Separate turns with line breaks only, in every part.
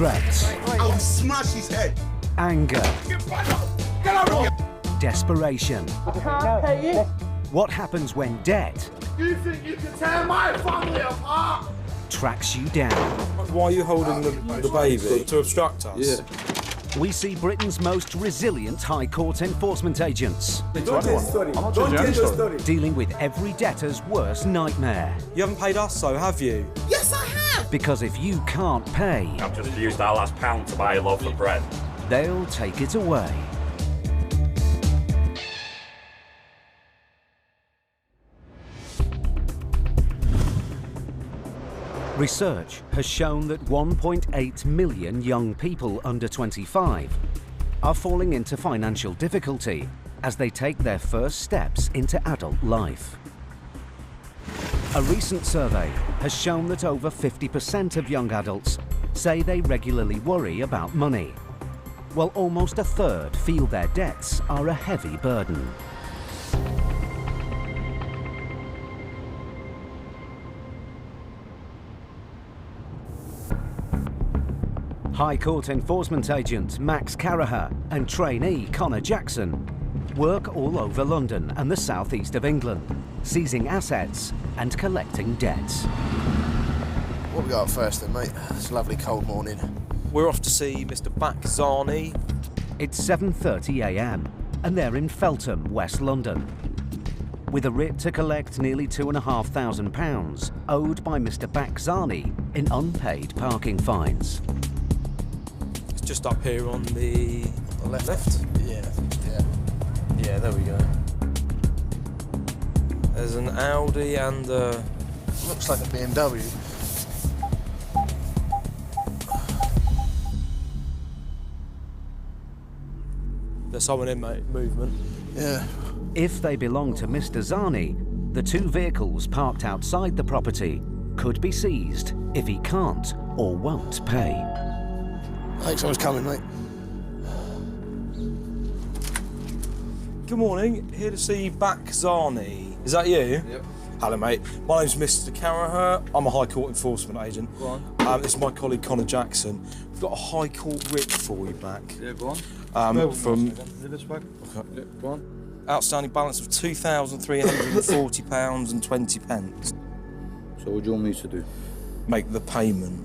Threats.
I'll smash his head.
Anger.
Get out!
Desperation.
Can't pay it.
What happens when debt
You think you can tear my family apart?
tracks you down?
Why are you holding the baby? To obstruct us?
Yeah.
We see Britain's most resilient High Court enforcement agents
Don't tell the story. Don't tell the story.
dealing with every debtor's worst nightmare.
You haven't paid us, so have you?
Yes, I have.
Because if you can't pay,
I've just used our last pound to buy a loaf of bread.
they'll take it away. Research has shown that 1.8 million young people under 25 are falling into financial difficulty as they take their first steps into adult life. A recent survey has shown that over 50% of young adults say they regularly worry about money, while almost a third feel their debts are a heavy burden. High Court enforcement agent Max Carraher and trainee Connor Jackson work all over London and the southeast of England, seizing assets and collecting debts.
What we got up first then, mate? It's a lovely cold morning.
We're off to see Mr. Bakzani.
It's 7:30 a.m. and they're in Feltham, West London, with a writ to collect nearly £2,500 owed by Mr. Bakzani in unpaid parking fines.
It's just up here on the left.
Yeah.
Yeah, there we go. There's an Audi and a...
Looks like a BMW.
There's someone in, mate. Movement.
Yeah.
If they belong to Mr. Zani, the two vehicles parked outside the property could be seized if he can't or won't pay.
I think someone's coming, mate.
Good morning. Here to see Bakzani. Is that you?
Yep.
Hello, mate. My name's Mr. Carraher. I'm a High Court enforcement agent.
Go on.
This is my colleague Connor Jackson. We've got a High Court writ for you back.
Yeah, go on.
From
Yeah, go on.
outstanding balance of £2,340 and 20 pence.
So what do you want me to do?
Make the payment.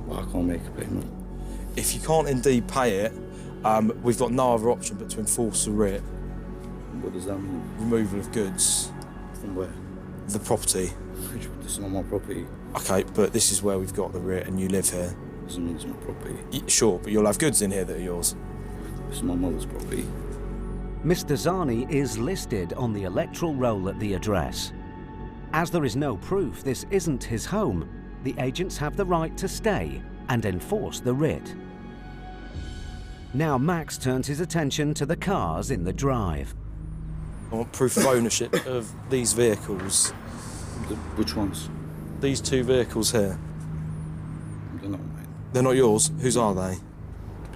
Well, I can't make a payment.
If you can't indeed pay it, we've got no other option but to enforce the writ.
What does that mean?
Removal of goods.
From where?
The property.
This is not my property.
Okay, but this is where we've got the writ and you live here.
Doesn't mean it's my property.
Sure, but you'll have goods in here that are yours.
This is my mother's property.
Mr. Zani is listed on the electoral roll at the address. As there is no proof this isn't his home, the agents have the right to stay and enforce the writ. Now Max turns his attention to the cars in the drive.
I want proof of ownership of these vehicles.
Which ones?
These two vehicles here.
I don't know, mate.
They're not yours. Whose are they?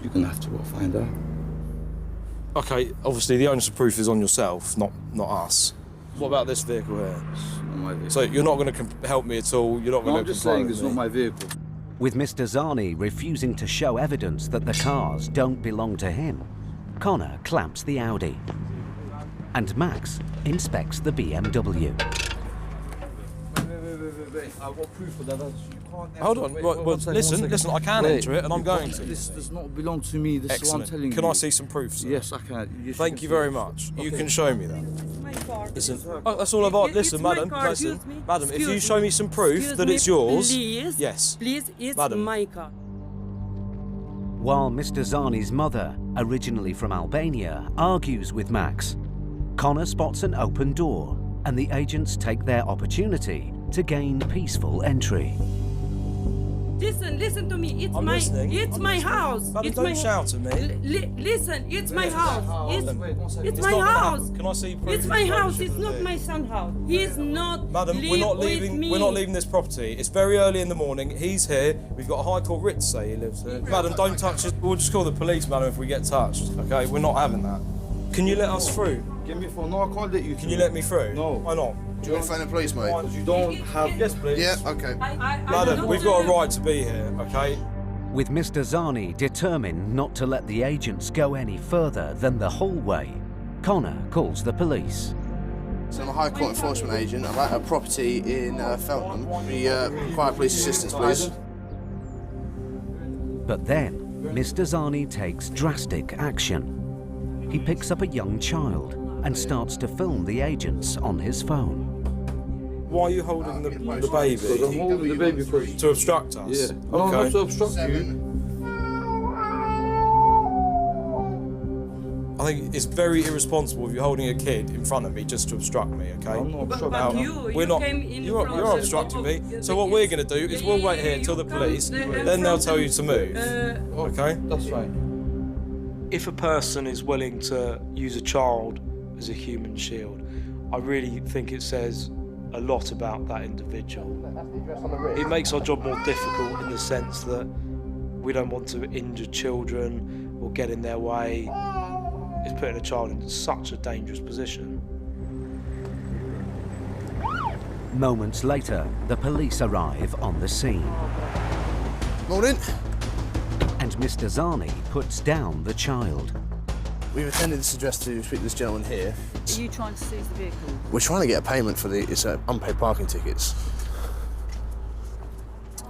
You're gonna have to find out.
Okay, obviously the onus of proof is on yourself, not us. What about this vehicle here?
It's not my vehicle.
So you're not going to help me at all? You're not
No,
going
I'm
to
just saying it's not my vehicle.
With Mr. Zani refusing to show evidence that the cars don't belong to him, Connor clamps the Audi. And Max inspects the BMW.
Wait. I've got proof of that.
Hold on, listen, I can enter it and I'm going to.
This does not belong to me, this is what I'm
Excellent.
telling you.
Can I see some proof, sir?
Yes, I can.
Thank you very much. You can show me that.
My car.
Listen, that's all I've asked. Listen,
It's my
madam,
car.
listen.
Excuse me.
Madam, if you
Excuse
show me some proof
Excuse
that
me,
it's yours,
Please.
yes.
Please, it's
Madam.
my car.
While Mr. Zani's mother, originally from Albania, argues with Max, Connor spots an open door and the agents take their opportunity to gain peaceful entry.
Listen to me. It's
I'm
my
listening.
it's
I'm
my
listening.
house.
Madam,
It's
don't
my
shout at me.
Listen, it's my house. It's
Wait, one second.
it's
It's
my
not gonna
house.
happen. Can I see proof?
It's
of
my house.
ownership
It's
of
not
the
my son's house. He's not.
Madam, we're not
with
leaving.
me.
We're not leaving this property. It's very early in the morning. He's here. We've got a High Court writ to say he lives here. Madam, don't touch us. We'll just call the police, madam, if we get touched. Okay, we're not having that. Can you let us through?
Give me a phone. No, I can't let you.
Can you let me through?
No.
Why not?
Do you want to phone the police, mate?
You don't have.
Yes, please.
Yeah, okay.
I
Madam,
don't
we've got a
wanna-
right to be here. Okay.
With Mr. Zani determined not to let the agents go any further than the hallway, Connor calls the police.
So I'm a High Court enforcement agent. I'm at a property in Feltham. We require police assistance, please.
But then, Mr. Zani takes drastic action. He picks up a young child and starts to film the agents on his phone.
Why are you holding the baby?
I'm holding the baby for you.
To obstruct us?
Yeah. No, not to obstruct you.
I think it's very irresponsible if you're holding a kid in front of me just to obstruct me, okay?
I'm not obstructing.
But you came in
you're
front
obstructing
of
me.
the
So what we're going to do is we'll wait here till the police, then they'll tell you to move, okay?
That's fine.
If a person is willing to use a child as a human shield, I really think it says a lot about that individual. It makes our job more difficult in the sense that we don't want to injure children or get in their way. It's putting a child in such a dangerous position.
Moments later, the police arrive on the scene.
Morning.
And Mr. Zani puts down the child.
We've attended this address to speak to this gentleman here.
Are you trying to seize the vehicle?
We're trying to get a payment for it's unpaid parking tickets.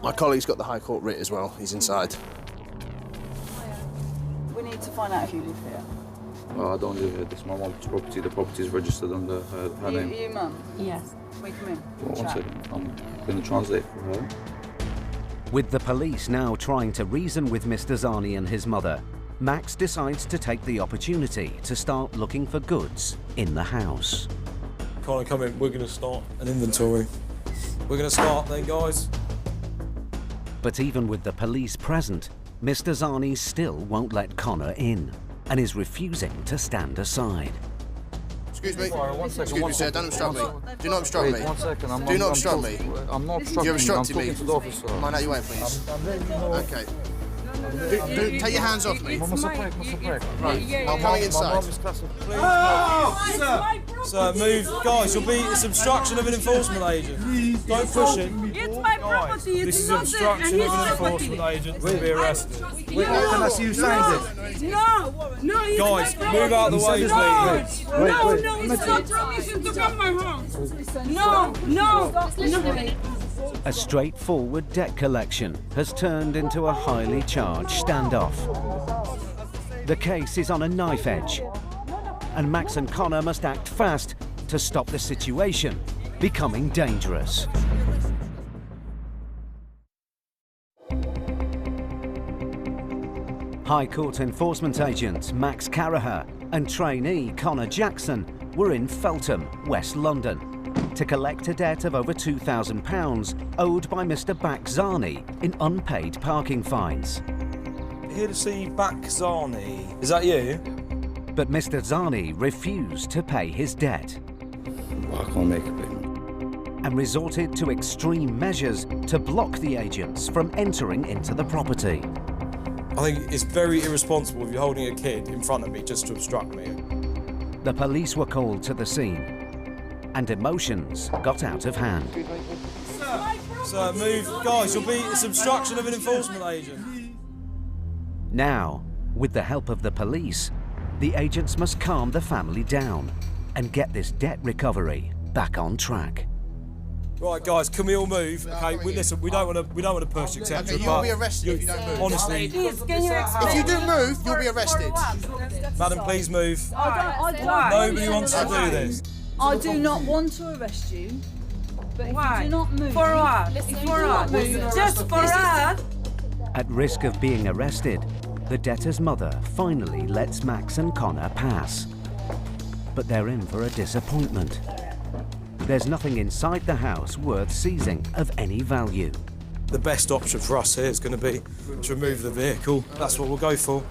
My colleague's got the High Court writ as well. He's inside.
We need to find out if you live here.
I don't live here. This is my mum's property. The property is registered under her name.
You mum?
Yes.
We come in.
One second. I'm going to translate for her.
With the police now trying to reason with Mr. Zani and his mother, Max decides to take the opportunity to start looking for goods in the house.
Connor, come in. We're going to start an inventory. We're going to start then, guys.
But even with the police present, Mr. Zani still won't let Connor in and is refusing to stand aside.
Excuse me.
One second.
Excuse me, sir. Don't obstruct me. Do not obstruct me.
1 second.
Do not obstruct me.
I'm not obstructing.
You're obstructing
I'm
me.
talking to the officer.
Mind out your way, please. Okay. Take your hands off me.
Mama,
I'm coming inside.
Sir, move. Guys, it's obstruction of an enforcement agent. Don't push it.
It's my property.
This
It's
is
not
obstruction
and
of an
his
enforcement agent to be arrested.
Can I see you sign this?
No, it's
Guys,
my
move out the way,
property.
please.
No, it's not permission to come my house. No.
A straightforward debt collection has turned into a highly charged standoff. The case is on a knife edge, and Max and Connor must act fast to stop the situation becoming dangerous. High Court enforcement agent Max Carraher and trainee Connor Jackson were in Feltham, West London, to collect a debt of over £2,000 owed by Mr. Bakzani in unpaid parking fines.
Here to see Bakzani. Is that you?
But Mr. Zani refused to pay his debt
I can't make a payment.
and resorted to extreme measures to block the agents from entering into the property.
I think it's very irresponsible if you're holding a kid in front of me just to obstruct me.
The police were called to the scene, and emotions got out of hand.
Sir, move. Guys, it's obstruction of an enforcement agent.
Now, with the help of the police, the agents must calm the family down and get this debt recovery back on track.
Right, guys, can we all move? Okay, listen, we don't want to push, etc.
Okay, you'll be arrested if you don't move.
Honestly,
Please, can you explain?
If you do move, you'll be arrested.
madam, please move.
I
Nobody wants to do this.
I do not want to arrest you. But if
Why?
you do not move...
For what? For what? Just for us?
At risk of being arrested, the debtor's mother finally lets Max and Connor pass. But they're in for a disappointment. There's nothing inside the house worth seizing of any value.
The best option for us here is going to be to remove the vehicle. That's what we'll go for.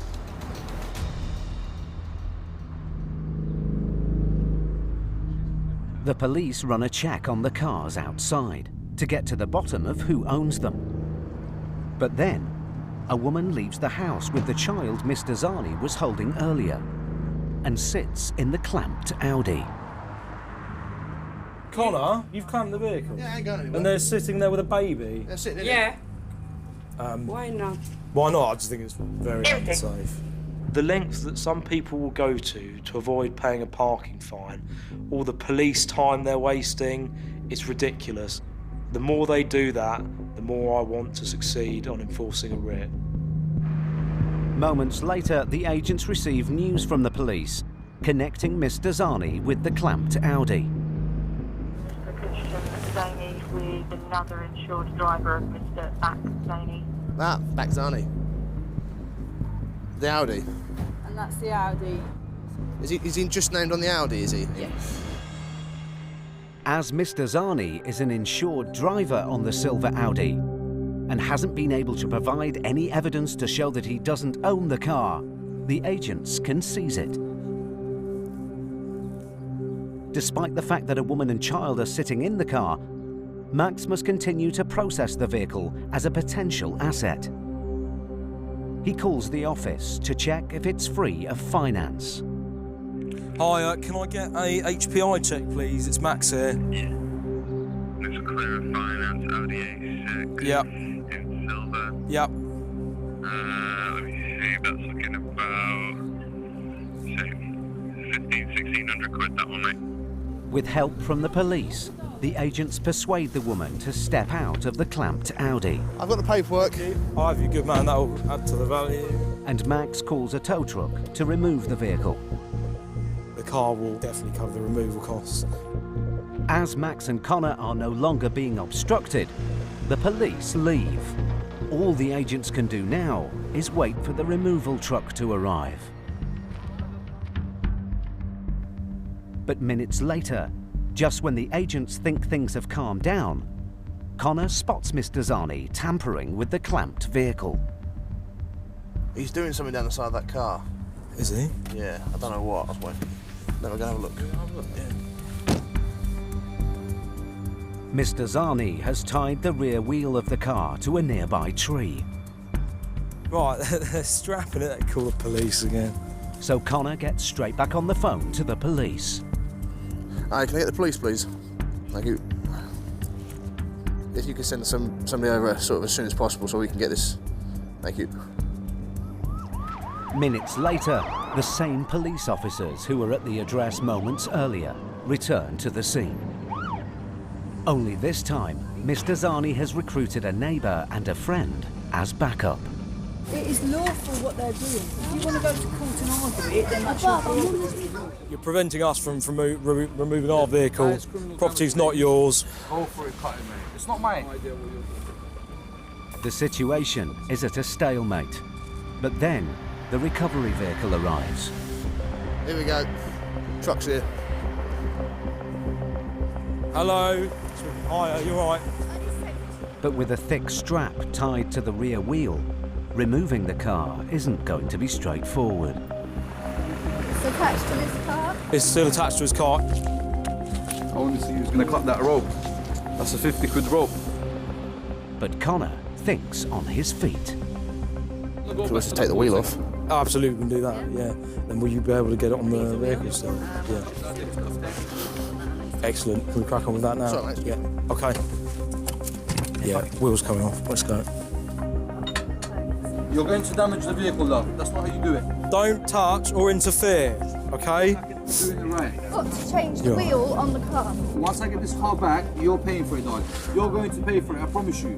The police run a check on the cars outside to get to the bottom of who owns them. But then, a woman leaves the house with the child Mr. Zani was holding earlier and sits in the clamped Audi.
Connor, you've clamped the vehicle.
Yeah, I ain't going anywhere.
And they're sitting there with a baby.
They're sitting in
Yeah. Why not?
Why not? I just think it's very unsafe.
The lengths that some people will go to avoid paying a parking fine, all the police time they're wasting, it's ridiculous. The more they do that, the more I want to succeed on enforcing a writ.
Moments later, the agents receive news from the police, connecting Mr. Zani with the clamped Audi.
Zaney with another insured driver of Mr. Zaney.
Zani. The Audi.
And that's the Audi.
Is he just named on the Audi, is he?
Yes.
As Mr. Zani is an insured driver on the silver Audi and hasn't been able to provide any evidence to show that he doesn't own the car, the agents can seize it. Despite the fact that a woman and child are sitting in the car, Max must continue to process the vehicle as a potential asset. He calls the office to check if it's free of finance.
Hi, can I get a HPI check, please? It's Max here.
Yeah. Looks clear of finance, Audi A6.
Yep.
In silver.
Yep.
Let me see, that's looking about, say, 1,500–1,600 quid, that one, mate.
With help from the police, the agents persuade the woman to step out of the clamped Audi.
I've got the paperwork.
Oh, have you, good man, that'll add to the value.
And Max calls a tow truck to remove the vehicle.
The car will definitely cover the removal costs.
As Max and Connor are no longer being obstructed, the police leave. All the agents can do now is wait for the removal truck to arrive. But minutes later, just when the agents think things have calmed down, Connor spots Mr. Zani tampering with the clamped vehicle.
He's doing something down the side of that car.
Is he?
Yeah, I don't know what. I was waiting. Then we're going to have a look. Yeah.
Mr. Zani has tied the rear wheel of the car to a nearby tree.
Right, they're strapping it. They call the police again.
So Connor gets straight back on the phone to the police.
Hi, can I get the police, please? Thank you. If you could send somebody over sort of as soon as possible so we can get this. Thank you.
Minutes later, the same police officers who were at the address moments earlier return to the scene. Only this time, Mr. Zani has recruited a neighbour and a friend as backup.
It is lawful what they're doing. If you want to go to court and argue it, then that's your problem.
You're preventing us from removing our vehicle. Property's not yours.
Go for it, cut it, mate. It's not mine.
The situation is at a stalemate. But then, the recovery vehicle arrives.
Here we go. Truck's here.
Hello. Hi, you're right.
But with a thick strap tied to the rear wheel, removing the car isn't going to be straightforward.
It's attached to this car?
It's still attached to his car.
I want to see who's going to cut that rope. That's a 50 quid rope.
But Connor thinks on his feet.
So let's just take the wheel off.
Absolutely, we can do that, yeah. Then will you be able to get it on the vehicle still? Yeah. Excellent. Can we crack on with that now?
Sorry, mate.
Yeah. Okay. Yeah, wheels coming off. Let's go.
You're going to damage the vehicle, love. That's not how you do it.
Don't touch or interfere, okay?
Doing it right.
You've got to change the wheel on the car.
Once I get this car back, you're paying for it, darling. You're going to pay for it, I promise you.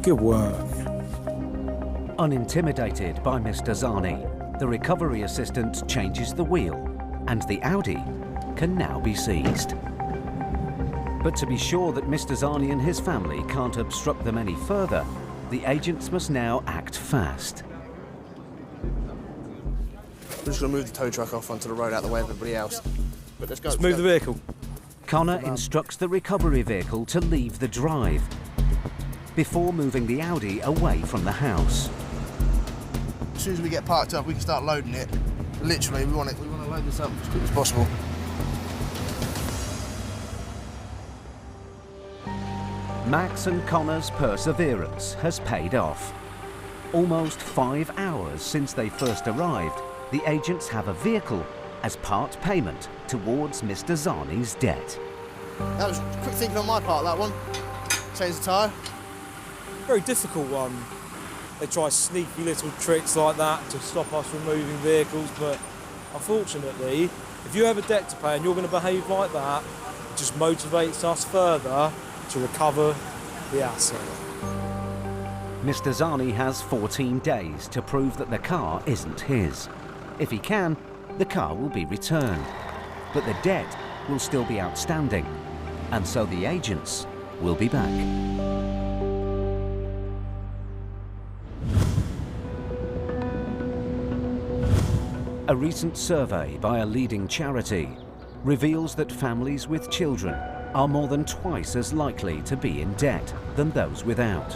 Good work.
Unintimidated by Mr. Zani, the recovery assistant changes the wheel, and the Audi can now be seized. But to be sure that Mr. Zani and his family can't obstruct them any further, the agents must now act fast.
We're just going to move the tow truck off onto the road out the way of everybody else. But let's go.
Let's move the vehicle.
Connor instructs the recovery vehicle to leave the drive before moving the Audi away from the house.
As soon as we get parked up, we can start loading it. Literally, we want to load this up as quick as possible.
Max and Connor's perseverance has paid off. Almost 5 hours since they first arrived, the agents have a vehicle as part payment towards Mr. Zani's debt.
That was quick thinking on my part, that one. Change the tyre.
Very difficult one. They try sneaky little tricks like that to stop us from moving vehicles, but unfortunately, if you have a debt to pay and you're going to behave like that, it just motivates us further to recover the asset.
Mr. Zani has 14 days to prove that the car isn't his. If he can, the car will be returned. But the debt will still be outstanding, and so the agents will be back. A recent survey by a leading charity reveals that families with children are more than twice as likely to be in debt than those without.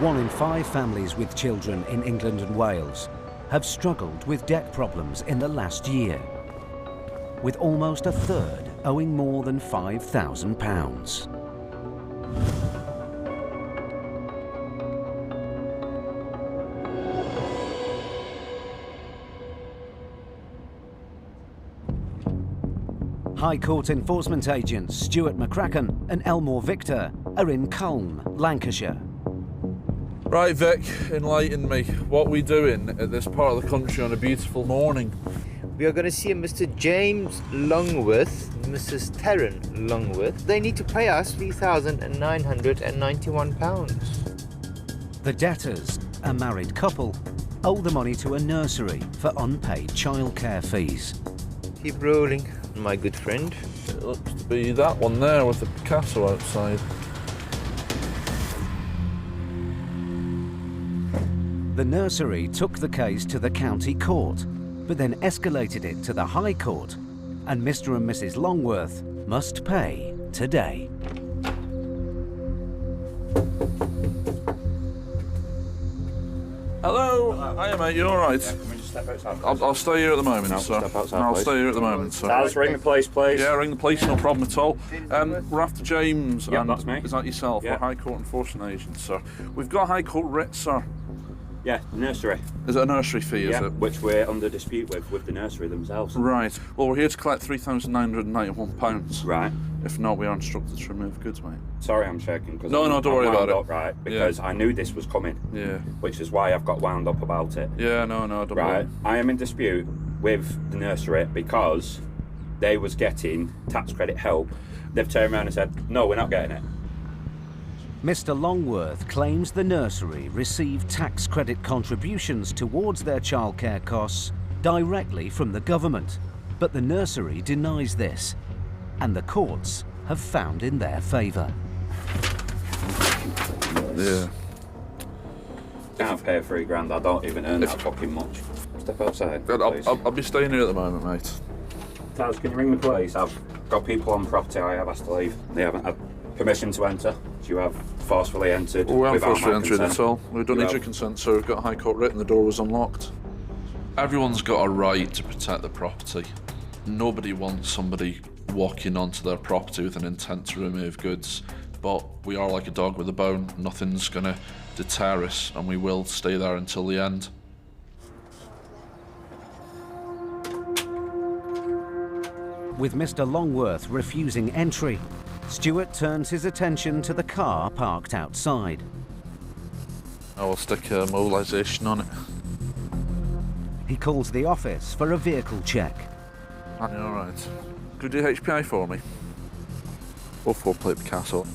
1 in 5 families with children in England and Wales have struggled with debt problems in the last year, with almost a third owing more than £5,000. High Court enforcement agents Stuart McCracken and Elmore Victor are in Culm, Lancashire.
Right, Vic, enlighten me. What are we doing at this part of the country on a beautiful morning?
We are going to see a Mr. James Longworth, Mrs. Terran Longworth. They need to pay us £3,991.
The debtors, a married couple, owe the money to a nursery for unpaid childcare fees.
Keep rolling, my good friend.
It looks to be that one there with the Picasso outside.
The nursery took the case to the county court, but then escalated it to the High Court, and Mr. and Mrs. Longworth must pay today.
Hello. Hiya, mate. You all right?
Yeah, can we just step outside?
I'll stay here at the moment,
No,
sir.
step outside,
I'll
please.
stay here at the moment, sir.
Let's ring the police, please.
Yeah, ring the police, no problem at all. We're after James.
Yeah,
and
that's me.
Is that yourself?
Yeah.
We're High Court enforcement agents, sir. We've got High Court writ, sir.
Yeah, nursery.
Is it a nursery fee, is it?
Which we're under dispute with the nursery themselves.
Right. Well, we're here to collect £3,991.
Right.
If not, we are instructed to remove goods, mate.
Sorry, I'm shaking. Cause
No,
I'm
don't worry about
wound
it.
Up, right, because I knew this was coming.
Yeah.
Which is why I've got wound up about it.
Yeah, no, don't worry.
Right. I am in dispute with the nursery because they was getting tax credit help. They've turned around and said, no, we're not getting it.
Mr. Longworth claims the nursery received tax credit contributions towards their childcare costs directly from the government, but the nursery denies this, and the courts have found in their favour.
Yeah.
Can't pay £3,000. I don't even earn that fucking much. Step outside.
I'll be staying here at the moment, mate.
Taz, can you ring the police? I've got people on property I have asked to leave. They haven't had permission to enter. You have forcefully entered.
Well, we haven't
without
forcefully
my
entered
consent.
at all. We don't
You
need your
have.
consent, so we've got a High Court writ and the door was unlocked. Everyone's got a right to protect their property. Nobody wants somebody walking onto their property with an intent to remove goods, but we are like a dog with a bone. Nothing's going to deter us, and we will stay there until the end.
With Mr. Longworth refusing entry, Stuart turns his attention to the car parked outside.
I will stick a mobilisation on it.
He calls the office for a vehicle check.
All right. Could you do HPI for me? Or 4-plate Picasso.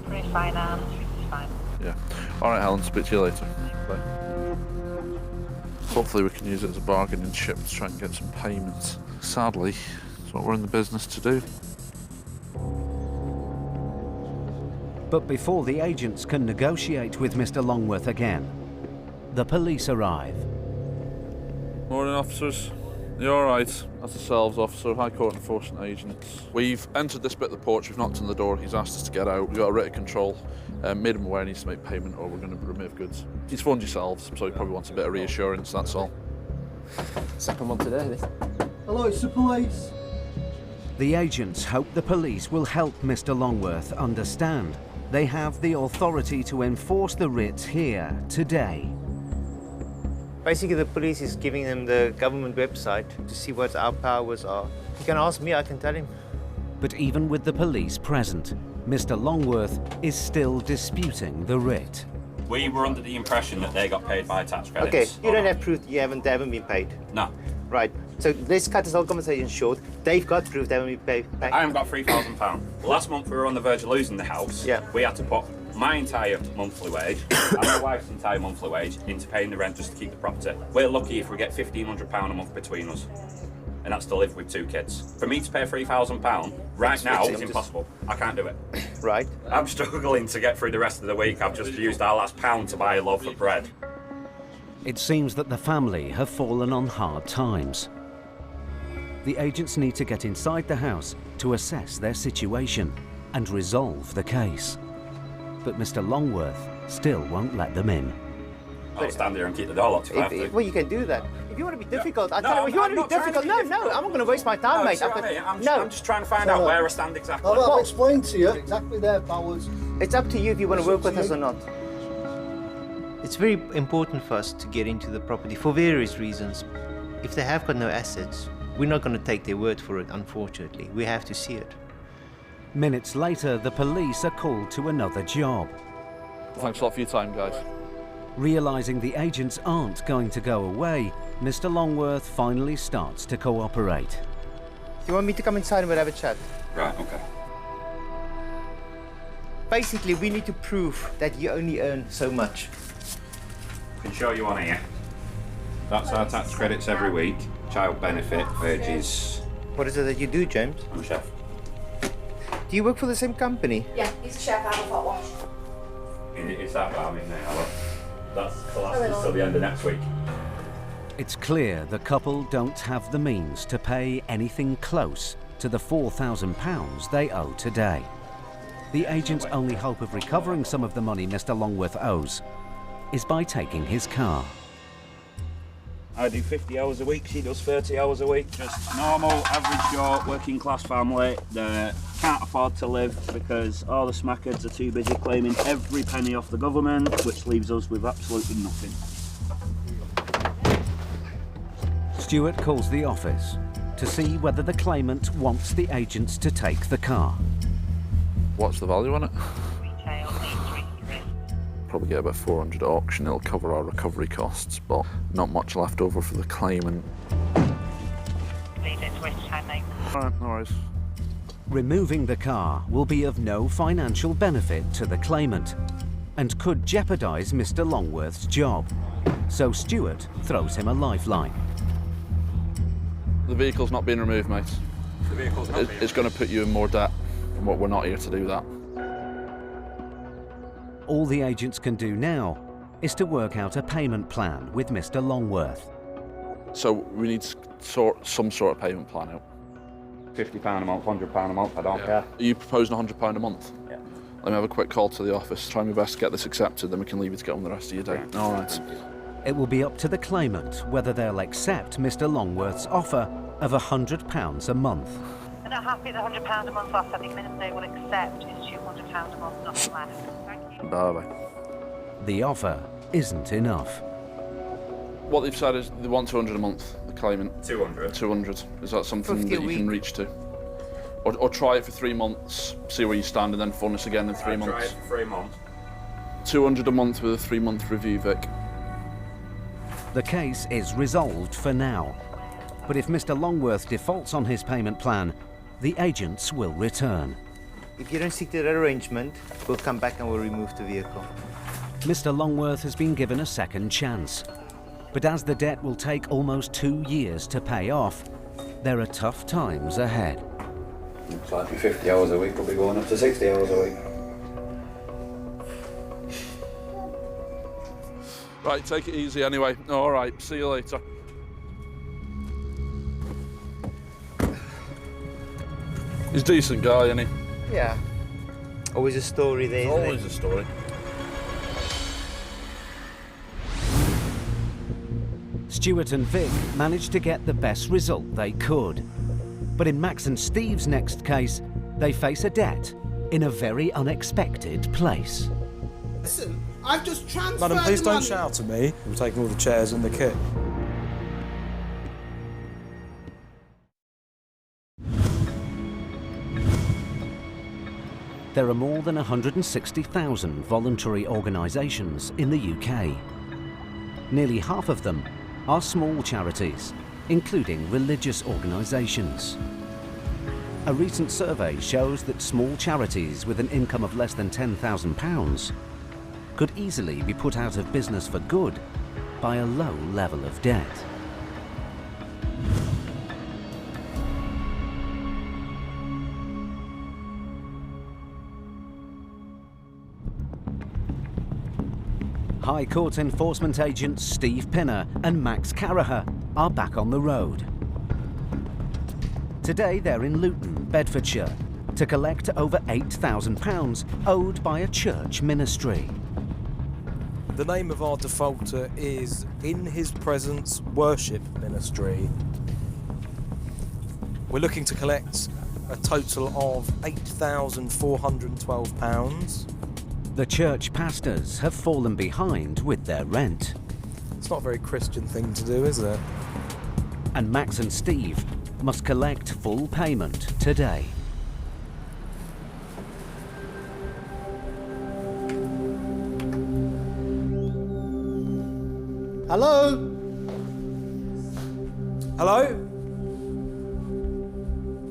Refinance, it's fine.
Yeah. All right, Helen. Speak to you later. Bye. Hopefully we can use it as a bargaining chip to try and get some payments. Sadly, it's what we're in the business to do.
But before the agents can negotiate with Mr. Longworth again, the police arrive.
Morning, officers. You all right? That's yourselves, officer. High Court enforcement agents. We've entered this bit of the porch. We've knocked on the door. He's asked us to get out. We've got a writ of control. Made him aware he needs to make payment or we're going to remove goods. He's phoned yourselves, so he probably wants a bit of reassurance, that's all.
Second one today, this. Hello, it's the police.
The agents hope the police will help Mr. Longworth understand they have the authority to enforce the writ here today.
Basically, the police is giving them the government website to see what our powers are. He can ask me, I can tell him.
But even with the police present, Mr. Longworth is still disputing the writ.
We were under the impression that they got paid by tax credits.
Okay, you don't have proof you haven't been paid.
No.
Right, so let's cut this whole conversation short. They've got proof they haven't been paid.
I haven't got £3,000. Last month we were on the verge of losing the house.
Yeah.
We had to put my entire monthly wage and my wife's entire monthly wage into paying the rent just to keep the property. We're lucky if we get £1,500 a month between us. And that's to live with 2 kids. For me to pay £3,000 right now is impossible. I can't do it.
Right.
I'm struggling to get through the rest of the week. I've just used our last pound to buy a loaf of bread.
It seems that the family have fallen on hard times. The agents need to get inside the house to assess their situation and resolve the case. But Mr. Longworth still won't let them in.
I'll stand here and keep the door locked if I have to.
Well, you can do that. If you want to be difficult, I tell you, if you
I'm
want to
not
be difficult,
trying to be
no, I'm not going to waste my time, mate.
I'm just trying to find out where I stand exactly.
I've explained to you exactly their powers.
It's up to you if you want to work with us or not. It's very important for us to get into the property for various reasons. If they have got no assets, we're not going to take their word for it, unfortunately. We have to see it.
Minutes later, the police are called to another job.
Thanks a lot for your time, guys.
Realising the agents aren't going to go away, Mr. Longworth finally starts to cooperate.
Do you want me to come inside and we'll have a chat?
Right, okay.
Basically, we need to prove that you only earn so much.
I can show you on here. That's our tax credits every week. Child benefit, wages.
What is it that you do, James?
I'm a chef.
Do you work for the same company?
Yeah, he's a chef out of hot wash.
It's that bad, isn't it? That's till the end of next week.
It's clear the couple don't have the means to pay anything close to the £4,000 they owe today. The agent's only hope of recovering some of the money Mr. Longworth owes is by taking his car.
I do 50 hours a week, she does 30 hours a week. Just normal, average Joe, working class family that can't afford to live because all the smackheads are too busy claiming every penny off the government, which leaves us with absolutely nothing.
Stuart calls the office to see whether the claimant wants the agents to take the car.
What's the value on it? Probably get about 400 at auction. It'll cover our recovery costs, but not much left over for the claimant. Alright, no worries.
Removing the car will be of no financial benefit to the claimant and could jeopardise Mr. Longworth's job. So Stuart throws him a lifeline.
The vehicle's not being removed, mate.
The vehicle's not being
It's going to put you in more debt, and we're not here to do that.
All the agents can do now is to work out a payment plan with Mr. Longworth.
So we need to sort some sort of payment plan out.
£50 a month, £100 a month, I don't care.
Are you proposing £100 a month?
Yeah.
Let me have a quick call to the office, try my best to get this accepted, then we can leave you to get on the rest of your day. All right.
It will be up to the claimant whether they'll accept Mr. Longworth's offer of £100 a month.
They're not happy with £100 a month off. I think minimum they will accept is £200 a month, nothing less. Thank you.
Bye-bye.
The offer isn't enough.
What they've said is they want 200 a month, the claimant.
200?
200. Is that something
50 a
that you
week.
can reach to? Or try it for 3 months, see where you stand, and then phone us again in 3 months.
Try it for 3 months.
200 a month with a 3-month review, Vic.
The case is resolved for now. But if Mr. Longworth defaults on his payment plan, the agents will return.
If you don't stick to that arrangement, we'll come back and we'll remove the vehicle.
Mr. Longworth has been given a second chance. But as the debt will take almost 2 years to pay off, there are tough times ahead.
Looks like 50 hours a week will be going up to 60 hours a week.
Right, take it easy anyway. All right, see you later. He's a decent guy, isn't he?
Yeah. Always a story there, isn't
Always a story.
Stuart and Vic managed to get the best result they could. But in Max and Steve's next case, they face a debt in a very unexpected place.
Listen,
I've just transferred
Madam, please
the
don't
money.
shout at me. We're taking all the chairs and the kit.
There are more than 160,000 voluntary organisations in the UK. Nearly half of them are small charities, including religious organisations. A recent survey shows that small charities with an income of less than £10,000 could easily be put out of business for good by a low level of debt. High Court enforcement agents Steve Pinner and Max Caraher are back on the road. Today they're in Luton, Bedfordshire, to collect over £8,000 owed by a church ministry.
The name of our defaulter is In His Presence Worship Ministry. We're looking to collect a total of £8,412.
The church pastors have fallen behind with their rent.
It's not a very Christian thing to do, is it?
And Max and Steve must collect full payment today.
Hello?
Hello?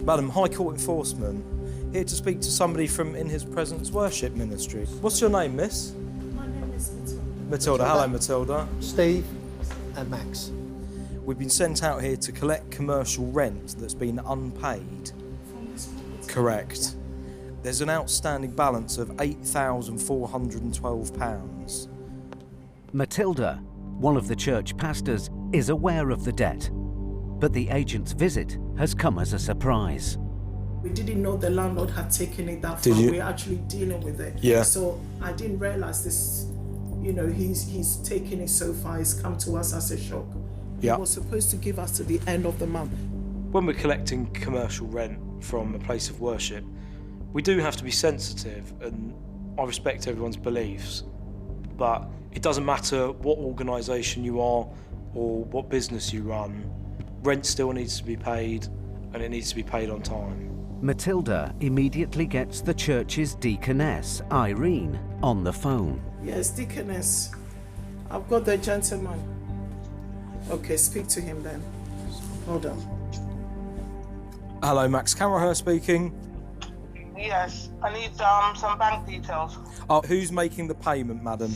Madam, High Court enforcement. Here to speak to somebody from In His Presence Worship Ministry. What's your name, miss?
My name is Matilda.
Matilda. Hello, Matilda.
Steve and Max.
We've been sent out here to collect commercial rent that's been unpaid. Correct. There's an outstanding balance of £8,412.
Matilda, one of the church pastors, is aware of the debt, but the agent's visit has come as a surprise.
We didn't know the landlord had taken it that
Did
far.
you?
We're actually dealing with it.
Yeah.
So I didn't realise this, you know, he's taken it so far. It's come to us as a shock.
Yeah.
He was supposed to give us to the end of the month.
When we're collecting commercial rent from a place of worship, we do have to be sensitive, and I respect everyone's beliefs, but it doesn't matter what organisation you are or what business you run, rent still needs to be paid, and it needs to be paid on time.
Matilda immediately gets the church's deaconess, Irene, on the phone.
Yes, Deaconess. I've got the gentleman. Okay, speak to him then. Hold on.
Hello, Max Caraher speaking.
Yes, I need some bank details.
Who's making the payment, madam?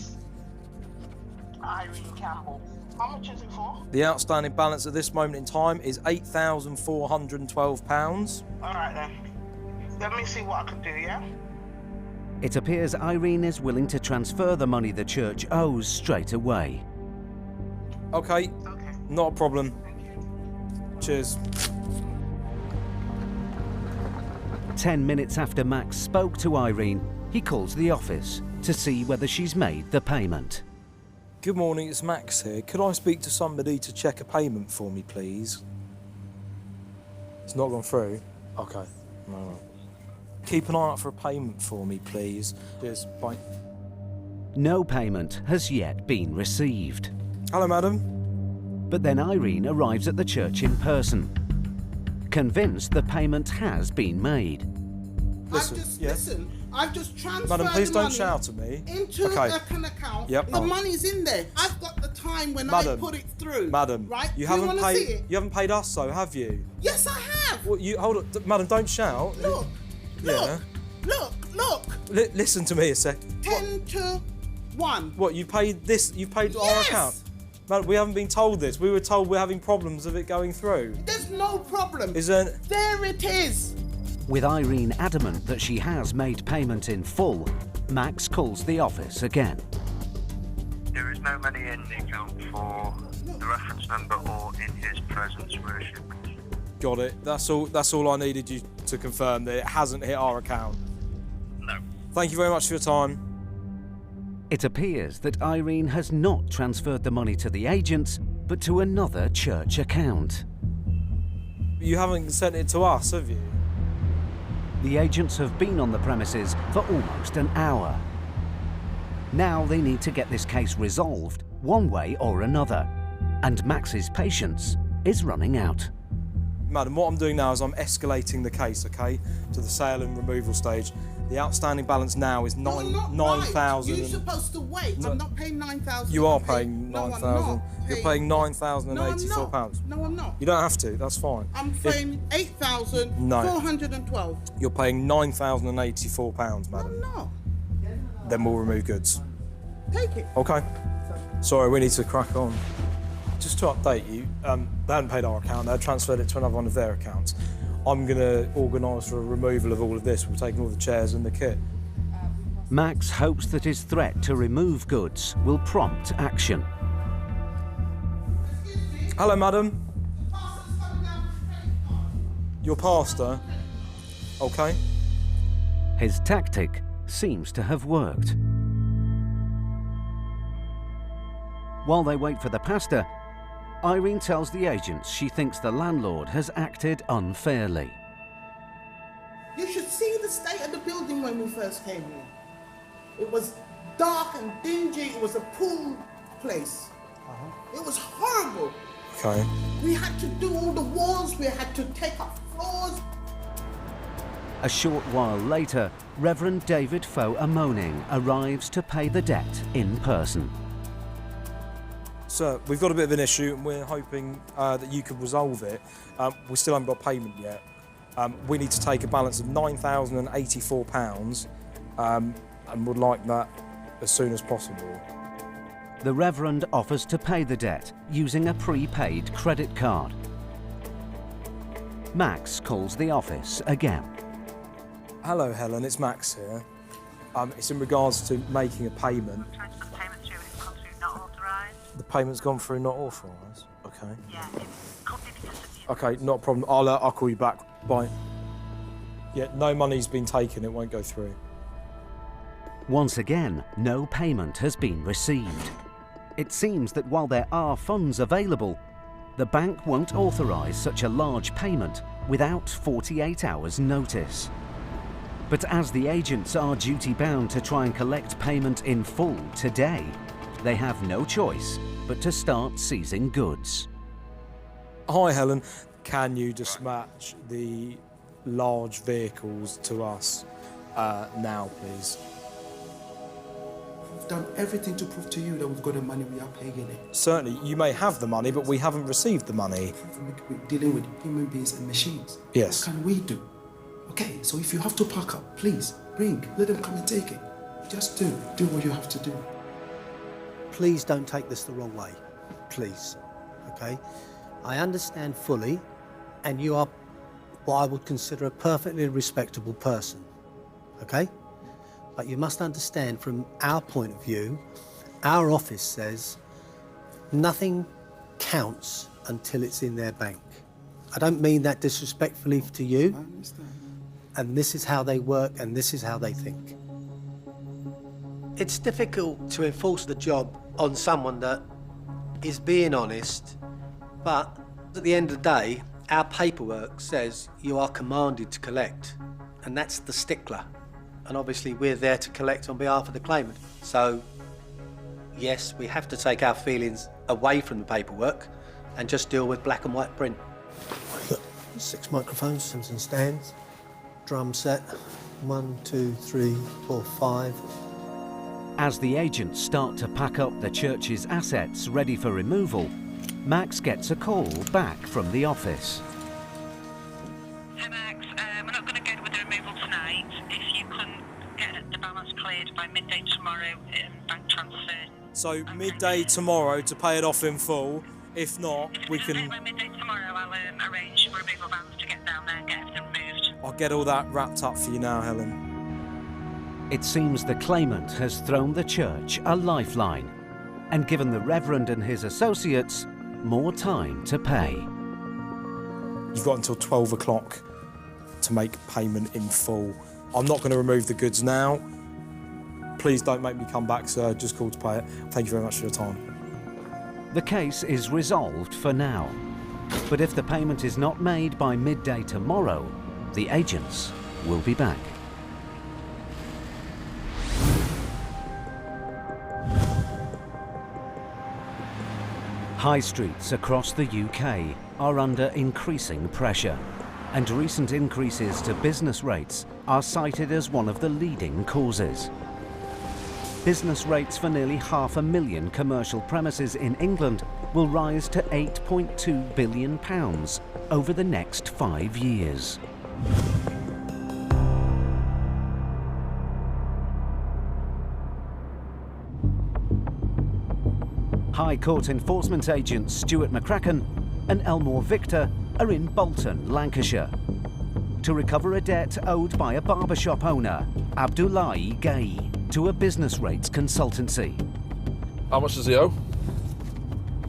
Irene Campbell. How much is it for?
The outstanding balance at this moment in time is £8,412.
All right then. Let me see what I can do, yeah?
It appears Irene is willing to transfer the money the church owes straight away.
Okay, not a problem. Cheers.
10 minutes after Max spoke to Irene, he calls the office to see whether she's made the payment.
Good morning, it's Max here. Could I speak to somebody to check a payment for me, please? It's not gone through? Okay. No. Keep an eye out for a payment for me, please. Cheers. Bye.
No payment has yet been received.
Hello, madam.
But then Irene arrives at the church in person, convinced the payment has been made.
Listen, I've just transferred
Madam, please
the
don't
money
shout at me.
into an account.
Yep.
The money's in there. I've got the time when I put it through.
Madam,
right?
you
Do
haven't
wanna
paid.
see it?
You haven't paid us, so have you?
Yes, I have.
Well, you hold on, madam. Don't shout.
Look,
Yeah.
look.
Listen to me a sec.
10 to 1.
What, you paid this? You paid our
Yes.
account? Madam, we haven't been told this. We were told we're having problems of it going through.
There's no problem.
Is there?
There it is.
With Irene adamant that she has made payment in full, Max calls the office again.
There is no money in the account for the reference number or In His Presence Worship.
Got it. That's all I needed you to confirm, that it hasn't hit our account.
No.
Thank you very much for your time.
It appears that Irene has not transferred the money to the agents, but to another church account.
You haven't sent it to us, have you?
The agents have been on the premises for almost an hour. Now they need to get this case resolved one way or another, and Max's patience is running out.
Madam, what I'm doing now is I'm escalating the case, okay, to the sale and removal stage. The outstanding balance now is 9,000.
You're supposed to wait.
No.
I'm not paying 9,000.
You are paying 9,000. You're paying £9,084.
No, I'm not.
You don't have to, that's fine.
I'm paying £8,412.
You're paying £9,084, madam.
I'm not.
Then we'll remove goods.
Take it.
Okay. Sorry, we need to crack on. Just to update you, they hadn't paid our account, they had transferred it to another one of their accounts. I'm going to organise for a removal of all of this. We're taking all the chairs and the kit.
Max hopes that his threat to remove goods will prompt action.
Hello, madam. Your pastor? Okay.
His tactic seems to have worked. While they wait for the pastor, Irene tells the agents she thinks the landlord has acted unfairly.
You should see the state of the building when we first came here. It was dark and dingy. It was a pool place. It was horrible.
Okay.
We had to do all the walls. We had to take up floors.
A short while later, Reverend David Foe Amoning arrives to pay the debt in person.
Sir, we've got a bit of an issue and we're hoping that you could resolve it. We still haven't got payment yet. We need to take a balance of £9,084 and would like that as soon as possible.
The Reverend offers to pay the debt using a prepaid credit card. Max calls the office again.
Hello, Helen, it's Max here. It's in regards to making a payment. The payment's gone through not authorised? Okay.
Yeah, it could be because of you.
Okay, not a problem. I'll call you back. Bye. Yeah, no money's been taken. It won't go through.
Once again, no payment has been received. It seems that while there are funds available, the bank won't authorise such a large payment without 48 hours' notice. But as the agents are duty-bound to try and collect payment in full today, they have no choice but to start seizing goods.
Hi, Helen. Can you dispatch the large vehicles to us now, please?
We've done everything to prove to you that we've got the money, we are paying it.
Certainly, you may have the money, but we haven't received the money.
We're dealing with human beings and machines.
Yes.
What can we do? Okay, so if you have to pack up, please, let them come and take it. Just do what you have to do.
Please don't take this the wrong way, please, okay? I understand fully, and you are what I would consider a perfectly respectable person, okay? But you must understand from our point of view, our office says nothing counts until it's in their bank. I don't mean that disrespectfully to you.
I understand.
And this is how they work and this is how they think. It's difficult to enforce the job on someone that is being honest, but at the end of the day, our paperwork says you are commanded to collect, and that's the stickler. And obviously we're there to collect on behalf of the claimant. So, yes, we have to take our feelings away from the paperwork and just deal with black and white print. We've got 6 microphones, Simpson stands, drum set, 1, 2, 3, 4, 5.
As the agents start to pack up the church's assets ready for removal, Max gets a call back from the office.
Hi Max, we're not going to go with the removal tonight. If you can get the balance cleared by midday tomorrow and bank transfer.
So midday tomorrow to pay it off in full. If not, we can...
By midday tomorrow I'll arrange for removal vans to get down there and get everything moved.
I'll get all that wrapped up for you now, Helen.
It seems the claimant has thrown the church a lifeline and given the Reverend and his associates more time to pay.
You've got until 12 o'clock to make payment in full. I'm not going to remove the goods now. Please don't make me come back, sir. Just call to pay it. Thank you very much for your time.
The case is resolved for now, but if the payment is not made by midday tomorrow, the agents will be back. High streets across the UK are under increasing pressure, and recent increases to business rates are cited as one of the leading causes. Business rates for nearly 500,000 commercial premises in England will rise to £8.2 billion over the next 5 years. High Court enforcement agents Stuart McCracken and Elmore Victor are in Bolton, Lancashire, to recover a debt owed by a barbershop owner, Abdullahi Gay, to a business rates consultancy.
How much does he owe?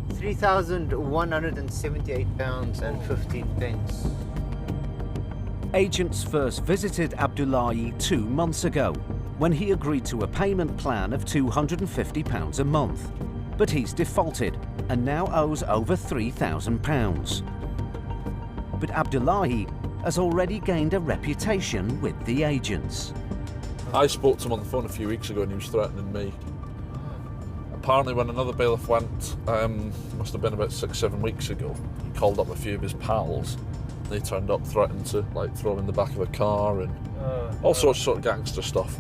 £3,178.15.
Agents first visited Abdullahi 2 months ago when he agreed to a payment plan of £250 a month. But he's defaulted and now owes over £3,000. But Abdullahi has already gained a reputation with the agents.
I spoke to him on the phone a few weeks ago and he was threatening me. Apparently when another bailiff went, must have been about 6-7 weeks ago, he called up a few of his pals. They turned up, threatened to throw him in the back of a car and all sorts of sort of gangster stuff.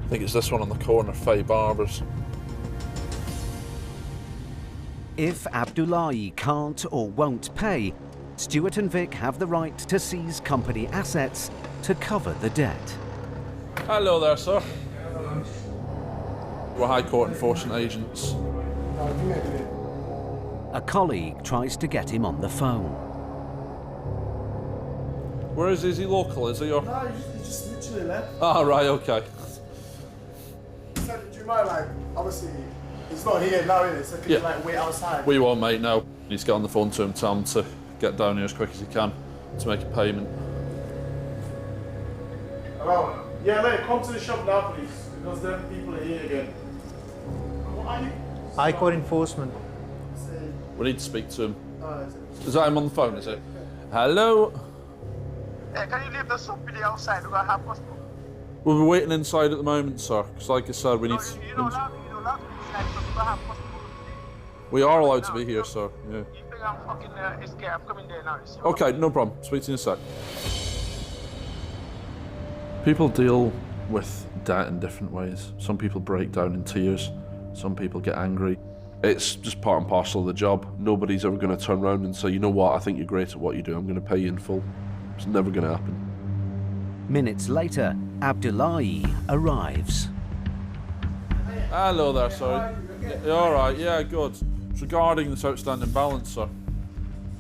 I think it's this one on the corner, Faye Barbers.
If Abdullahi can't or won't pay, Stuart and Vic have the right to seize company assets to cover the debt.
Hello there, sir. We're High Court enforcement agents.
A colleague tries to get him on the phone.
Where is he? Is he local, is he? Or?
No, he just literally left.
Ah, right, okay.
So, do you mind, obviously, he's not here now, is it? So can you, wait outside?
We won't, mate, no. Need to get on the phone to him, tell him to get down here as quick as he can to make a payment.
Hello? Yeah, mate, come to the shop now, please, because them people are here again. What are you?
High Court enforcement.
We need to speak to him. Is that him on the phone, is it? Hello?
Can you leave the somebody outside? We're going to have customer.
We'll be waiting inside at the moment, sir, because like I said, we need to...
You don't allowed to be inside, so we're going to have customer.
We are allowed to be here, sir, yeah.
You think I'm fucking scared? I'm coming there now.
Okay, no problem. Speak to you in a sec. People deal with debt in different ways. Some people break down in tears. Some people get angry. It's just part and parcel of the job. Nobody's ever going to turn around and say, you know what, I think you're great at what you do. I'm going to pay you in full. It's never going to happen.
Minutes later, Abdullahi arrives.
Hello there, sorry. You all right? Yeah, good. It's regarding this outstanding balance, sir.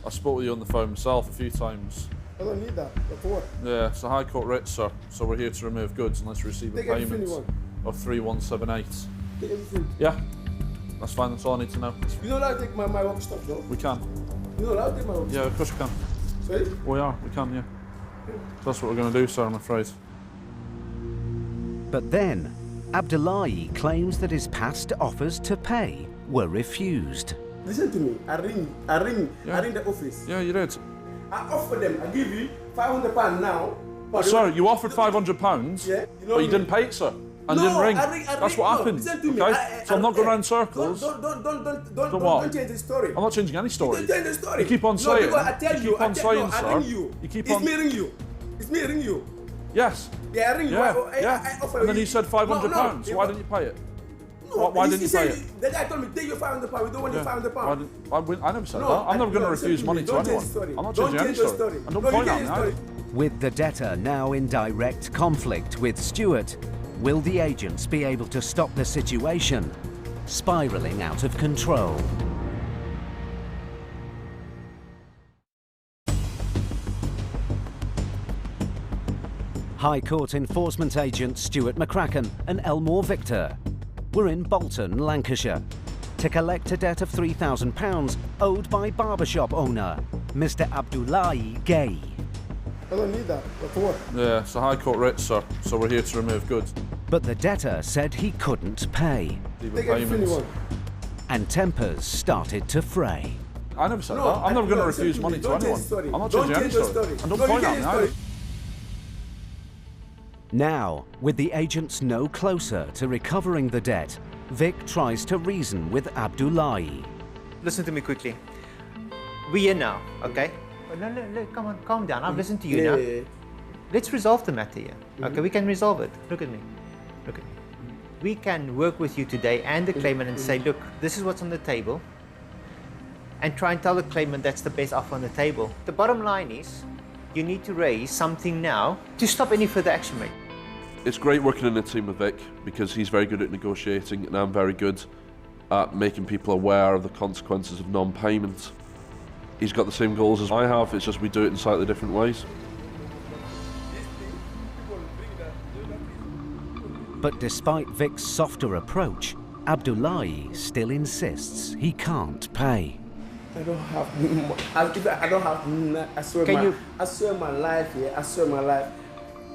I spoke with you on the phone myself a few times.
I don't need that. For what?
Yeah, it's a High Court writ, sir. So we're here to remove goods unless you receive a payment of 3178.
Take everything.
Yeah, that's fine. That's all I need to know.
You don't have to take my work stuff, though?
We can.
You don't have to take my work
Yeah, of course we can.
Sorry?
We are. We can, yeah. That's what we're going to do, sir, I'm afraid.
But then, Abdullahi claims that his past offers to pay were refused.
Listen to me. I ring the office.
Yeah, you did.
I offer them. I give you £500 now.
Sir, you offered £500,
yeah,
but you didn't pay it, sir. And didn't ring. That's what happened.
Listen to me.
Okay? So I'm not going around in circles.
Don't change the story.
I'm not changing any story.
You change the story.
You keep on saying.
Because I tell you, I ring you.
You keep
it's
on.
me ring you. It's me ring you.
Yes.
Yeah, I ring you.
Yeah.
I offer
and then you said £500. So why didn't you pay it?
No,
why didn't you pay it?
The guy told me, take your £500. We don't want your £500.
I never said that. I'm never going to refuse money to anyone. I'm not changing any story. And don't point at me either.
With the debtor now in direct conflict with Stuart, will the agents be able to stop the situation spiralling out of control? High Court enforcement agents Stuart McCracken and Elmore Victor were in Bolton, Lancashire, to collect a debt of £3,000 owed by barbershop owner Mr. Abdullahi Gay.
I don't need that. For what?
Yeah, it's a High Court writ, sir. So we're here to remove goods.
But the debtor said he couldn't pay.
Take everything you want.
And tempers started to fray.
I never said that. I'm never going to refuse money to anyone. I'm not changing any story. And don't point at me either.
Now, with the agents no closer to recovering the debt, Vic tries to reason with Abdullahi.
Listen to me quickly. We're here now, okay? No, come on, calm down. I've listened to you now.
Yeah.
Let's resolve the matter here. Okay, we can resolve it. Look at me. Look at me. We can work with you today and the claimant and say, look, this is what's on the table. And try and tell the claimant that's the best offer on the table. The bottom line is, you need to raise something now to stop any further action, mate.
It's great working in a team with Vic because he's very good at negotiating and I'm very good at making people aware of the consequences of non-payment. He's got the same goals as I have, it's just we do it in slightly different ways.
But despite Vic's softer approach, Abdullahi still insists he can't pay.
I don't have. I swear my life here. I swear my life.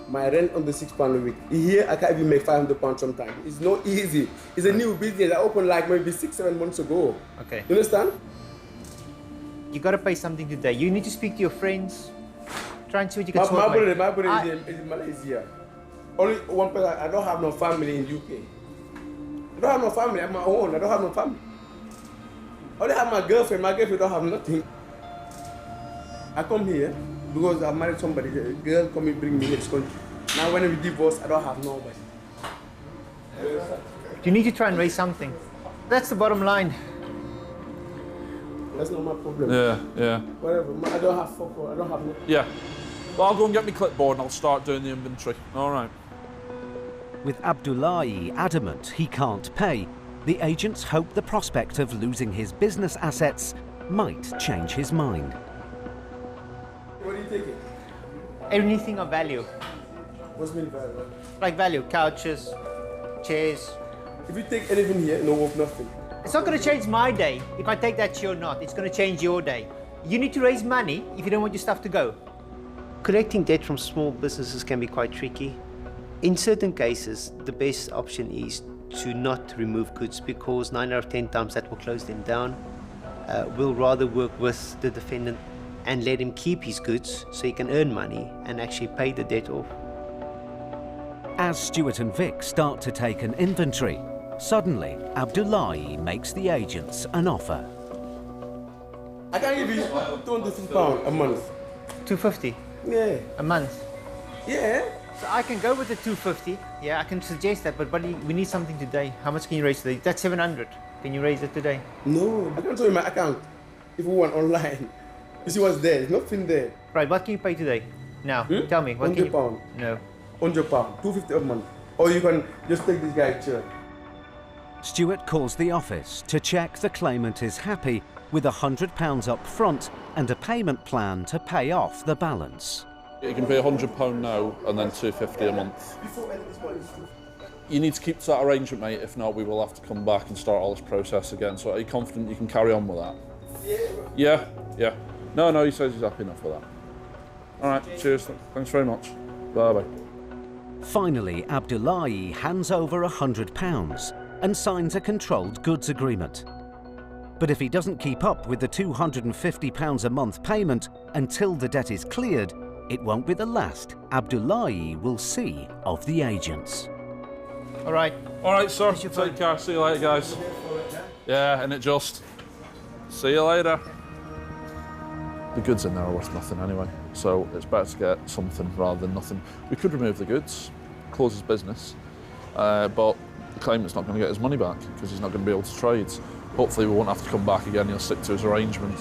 My rent on the £6 a week. Here I can't even make £500 sometimes. It's not easy. It's a new business. I opened like maybe 6-7 months ago.
Okay.
You understand?
You gotta pay something today. You need to speak to your friends. Try and see what you can
My
sort.
brother is in Malaysia. Only one person. I don't have no family in UK. I don't have no family. I'm my own. I don't have no family. I only have my girlfriend. My girlfriend don't have nothing. I come here because I married somebody. The girl come and bring me here to this country. Now when we divorce, I don't have nobody.
You need to try and raise something. That's the bottom line.
That's not my problem.
Yeah.
Whatever. I don't have fuck all. I don't have nothing.
Yeah. Well, I'll go and get my clipboard and I'll start doing the inventory. All right.
With Abdullahi adamant he can't pay, the agents hope the prospect of losing his business assets might change his mind.
What are you taking?
Anything of value.
What's mean value?
Like value, couches, chairs.
If you take anything here, no worth nothing.
It's not going to change my day if I take that chair or not. It's going to change your day. You need to raise money if you don't want your stuff to go.
Collecting debt from small businesses can be quite tricky. In certain cases, the best option is to not remove goods because 9 out of 10 times that will close them down. We'll rather work with the defendant and let him keep his goods so he can earn money and actually pay the debt off.
As Stuart and Vic start to take an inventory, suddenly Abdullahi makes the agents an offer.
I can give you £250 a month.
250?
Yeah.
A month?
Yeah.
So I can go with the 250. Yeah, I can suggest that, but buddy, we need something today. How much can you raise today? That's 700. Can you raise it today?
No, I can show you my account if you want online. You see what's there? There's nothing there.
Right, what can you pay today? Now, tell me. What can you...
£100.
No.
£100, $250 a month. Or you can just take this guy's chair.
Stuart calls the office to check the claimant is happy with £100 up front and a payment plan to pay off the balance.
You can pay £100 now and then $250 a month. You need to keep to that arrangement, mate. If not, we will have to come back and start all this process again. So are you confident you can carry on with that? Yeah. No, he says he's happy enough with that. All right, cheers. Thanks very much. Bye-bye.
Finally, Abdullahi hands over £100 and signs a controlled goods agreement. But if he doesn't keep up with the £250 a month payment until the debt is cleared, it won't be the last Abdullahi will see of the agents.
All right.
All right, sir. Take care. See you later, guys. Yeah, and it just... See you later. The goods in there are worth nothing anyway, so it's better to get something rather than nothing. We could remove the goods, close his business, but the claimant's not going to get his money back because he's not going to be able to trade. Hopefully we won't have to come back again, he'll stick to his arrangement.